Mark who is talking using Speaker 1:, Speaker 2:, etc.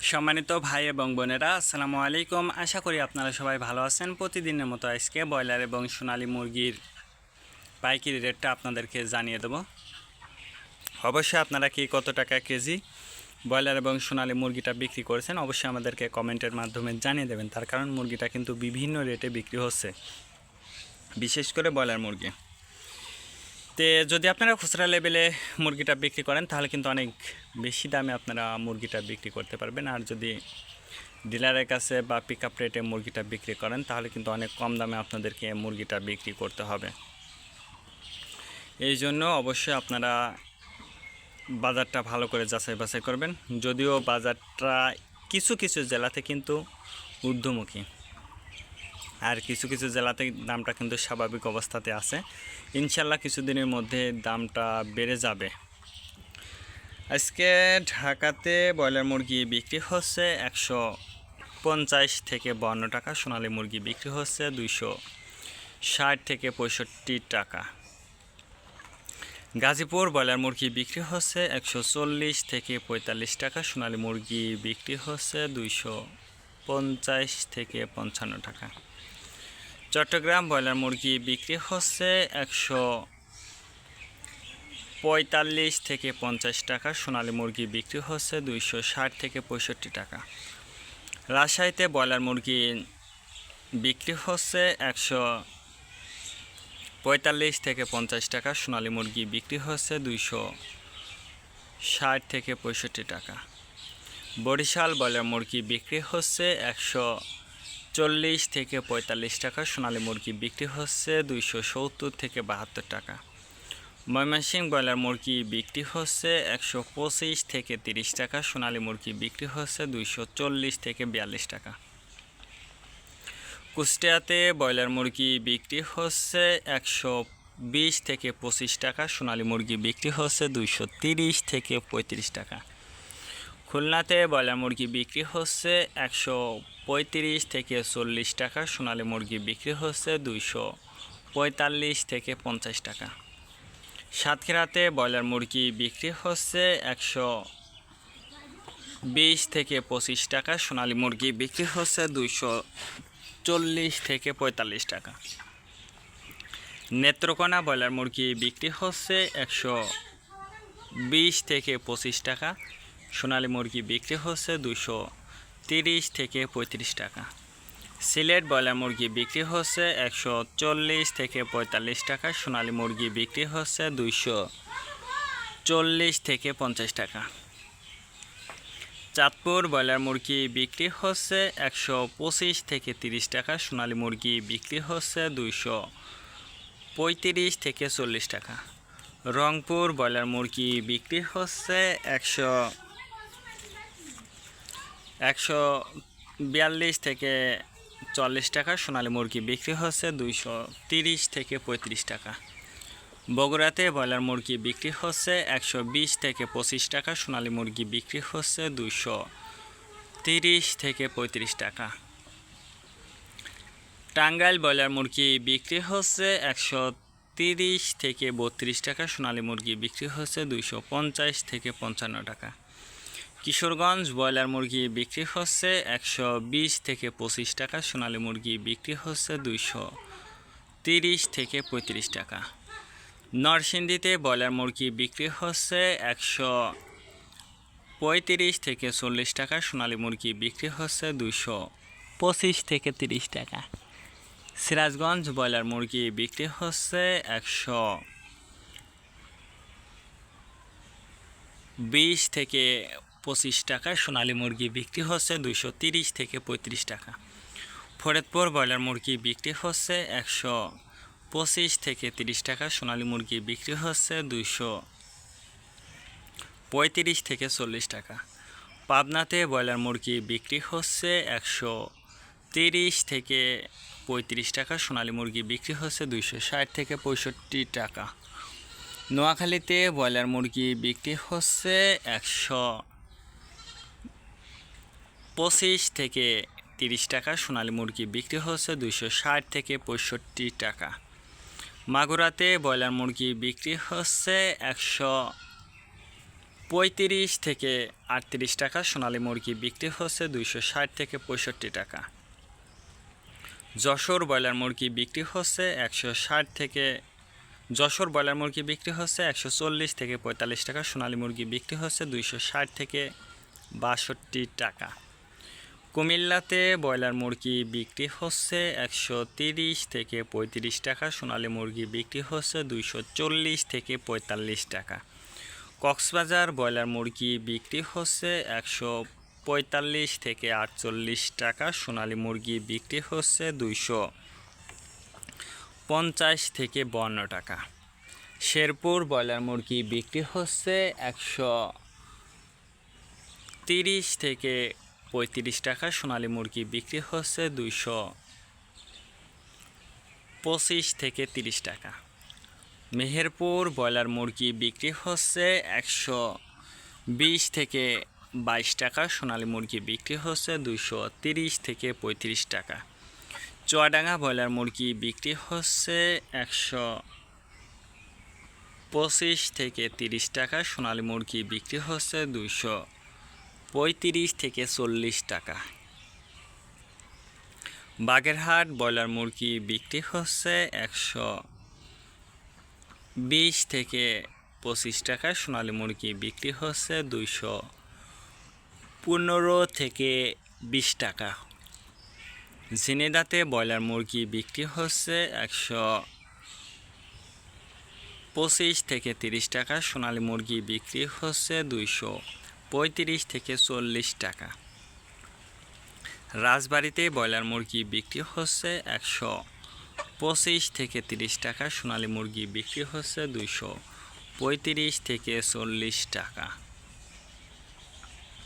Speaker 1: সম্মানিত ভাই এবং বোনেরা, আসসালামু আলাইকুম। আশা করি আপনারা সবাই ভালো আছেন। প্রতিদিনের মতো আজকে ব্রয়লার এবং সোনালী মুরগির পাইকারি রেটটা আপনাদেরকে জানিয়ে দেব। অবশ্যই আপনারা কি কত টাকা কেজি ব্রয়লার এবং সোনালী মুরগিটা বিক্রি করেছেন অবশ্যই আমাদেরকে কমেন্টের মাধ্যমে জানিয়ে দেবেন। তার কারণ মুরগিটা কিন্তু বিভিন্ন রেটে বিক্রি হচ্ছে, বিশেষ করে ব্রয়লার মুরগি। তো যদি আপনারা খুচরা লেভেলে মুরগিটা বিক্রি করেন তাহলে কিন্তু অনেক বেশি দামে আপনারা মুরগিটা বিক্রি করতে পারবেন। আর যদি ডিলারের কাছে বা পিক আপ রেটে মুরগিটা বিক্রি করেন তাহলে কিন্তু অনেক কম দামে আপনাদেরকে মুরগিটা বিক্রি করতে হবে। এই জন্য অবশ্যই আপনারা বাজারটা ভালো করে যাচাই বাছাই করবেন। যদিও বাজারটা কিছু কিছু জেলাতে কিন্তু ঊর্ধ্বমুখী, আর কিছু কিছু জেলাতে দামটা কিন্তু স্বাভাবিক অবস্থাতে আছে। ইনশাল্লাহ কিছুদিনের মধ্যে দামটা বেড়ে যাবে। আজকে ঢাকাতে ব্রয়লার মুরগি বিক্রি হচ্ছে 150 থেকে 52 টাকা, সোনালী মুরগি বিক্রি হচ্ছে 260 থেকে 65 টাকা। গাজীপুর ব্রয়লার মুরগি বিক্রি হচ্ছে 140 থেকে 45 টাকা, সোনালী মুরগি বিক্রি হচ্ছে 250 থেকে 55 টাকা। চট্টগ্রাম ব্রয়লার মুরগি বিক্রি হচ্ছে 145 থেকে 50 টাকা, সোনালী মুরগি বিক্রি হচ্ছে 260 থেকে 65 টাকা। রাজশাহীতে ব্রয়লার মুরগি বিক্রি হচ্ছে 145 থেকে 50 টাকা, সোনালী মুরগি বিক্রি হচ্ছে 260 থেকে 65 টাকা। বরিশাল ব্রয়লার মুরগি বিক্রি হচ্ছে 140 থেকে 45 টাকা, সোনালী মুরগি বিক্রি হচ্ছে 270 থেকে 72 টাকা। ময়মনসিংহ ব্রয়লার মুরগি বিক্রি হচ্ছে 125 থেকে 30 টাকা, সোনালী মুরগি বিক্রি হচ্ছে 240 থেকে 42 টাকা। কুষ্টিয়াতে ব্রয়লার মুরগি বিক্রি হচ্ছে 120 থেকে 25 টাকা, সোনালী মুরগি বিক্রি হচ্ছে 230 থেকে 35 টাকা। খুলনাতে ব্রয়লার মুরগি বিক্রি হচ্ছে 135 থেকে 40 টাকা, সোনালী মুরগি বিক্রি হচ্ছে 245 থেকে 50 টাকা। সাতক্ষীরাতে ব্রয়লার মুরগি বিক্রি হচ্ছে 120 থেকে 25 টাকা, সোনালী মুরগি বিক্রি হচ্ছে 240 থেকে 45 টাকা। নেত্রকোনা ব্রয়লার মুরগি বিক্রি হচ্ছে 120 থেকে 25 টাকা, সোনালী মুরগি বিক্রি হচ্ছে 230 থেকে 35 টাকা। সিলেট ব্রয়লার মুরগি বিক্রি হচ্ছে 140 থেকে 45 টাকা, সোনালী মুরগি বিক্রি হচ্ছে 240 থেকে 50 টাকা। চাঁদপুর ব্রয়লার মুরগি বিক্রি হচ্ছে 125 থেকে 30 টাকা, সোনালী মুরগি বিক্রি হচ্ছে 235 থেকে 40 টাকা। রংপুর ব্রয়লার মুরগি বিক্রি হচ্ছে 142 থেকে 40 টাকা, সোনালী মুরগি বিক্রি হচ্ছে 230 থেকে 35 টাকা। বগুড়াতে ব্রয়লার মুরগি বিক্রি হচ্ছে 120 থেকে 25 টাকা, সোনালী মুরগি বিক্রি হচ্ছে 230 থেকে 35 টাকা। টাঙ্গাইল ব্রয়লার মুরগি বিক্রি হচ্ছে 130 থেকে 32 টাকা, সোনালী মুরগি বিক্রি হচ্ছে 250 থেকে 55 টাকা। কিশোরগঞ্জ ব্রয়লার মুরগি বিক্রি হচ্ছে 120 থেকে 25 টাকা, সোনালী মুরগি বিক্রি হচ্ছে 230 থেকে 35 টাকা। নরসিংদীতে ব্রয়লার মুরগি বিক্রি হচ্ছে 135 থেকে 40 টাকা, সোনালী মুরগি বিক্রি হচ্ছে 225 থেকে 30 টাকা। সিরাজগঞ্জ ব্রয়লার মুরগি বিক্রি হচ্ছে 120 থেকে 25 টাকা, সোনালী মুরগি বিক্রি হচ্ছে 230 থেকে 35 টাকা। ফরিদপুর ব্রয়লার মুরগি বিক্রি হচ্ছে 125 থেকে 30 টাকা, সোনালী মুরগি বিক্রি হচ্ছে 235 থেকে 40 টাকা। পাবনাতে ব্রয়লার মুরগি বিক্রি হচ্ছে 130 থেকে 35 টাকা, সোনালী মুরগি বিক্রি হচ্ছে 260 থেকে 65 টাকা। নোয়াখালীতে ব্রয়লার মুরগি বিক্রি হচ্ছে 125 থেকে 30 টাকা, সোনালী মুরগি বিক্রি হচ্ছে 260 থেকে 65 টাকা। মাগুরাতে ব্রয়লার মুরগি বিক্রি হচ্ছে 35 থেকে 38 টাকা। সোনালী মুরগি বিক্রি হচ্ছে 260 থেকে 65 টাকা। যশোর ব্রয়লার মুরগি বিক্রি হচ্ছে 140 থেকে 140 থেকে 45 টাকা। সোনালী মুরগি বিক্রি হচ্ছে 260 থেকে 62 টাকা। কুমিল্লাতে ব্রয়লার মুরগি বিক্রি হচ্ছে 130 থেকে 35 টাকা। সোনালী মুরগি বিক্রি হচ্ছে 240 থেকে 45 টাকা। কক্সবাজার ব্রয়লার মুরগি বিক্রি হচ্ছে 145 থেকে 48 টাকা। সোনালী মুরগি বিক্রি হচ্ছে 250 থেকে 52 টাকা। শেরপুর ব্রয়লার মুরগি বিক্রি হচ্ছে 130 থেকে 35 টাকা। সোনালী মুরগি বিক্রি হচ্ছে 225 থেকে 30 টাকা। মেহেরপুর ব্রয়লার মুরগি বিক্রি হচ্ছে 120 থেকে 22 টাকা। সোনালী মুরগি বিক্রি হচ্ছে 230 থেকে 35 টাকা। চুয়াডাঙ্গা ব্রয়লার মুরগি বিক্রি হচ্ছে 125 থেকে 30 টাকা। সোনালী মুরগি বিক্রি হচ্ছে 235 থেকে 40 টাকা। বাগেরহাট ব্রয়লার মুরগি বিক্রি হচ্ছে 120 থেকে 25 টাকা। সোনালী মুরগি বিক্রি হচ্ছে 215 থেকে 20 টাকা। ঝিনেদাতে ব্রয়লার মুরগি বিক্রি হচ্ছে 125 থেকে 30 টাকা। সোনালী মুরগি বিক্রি হচ্ছে 235 থেকে 40 টাকা। রাজবাড়িতে ব্রয়লার মুরগি বিক্রি হচ্ছে 125 থেকে 30 টাকা। সোনালী মুরগি বিক্রি হচ্ছে 235 থেকে 40 টাকা।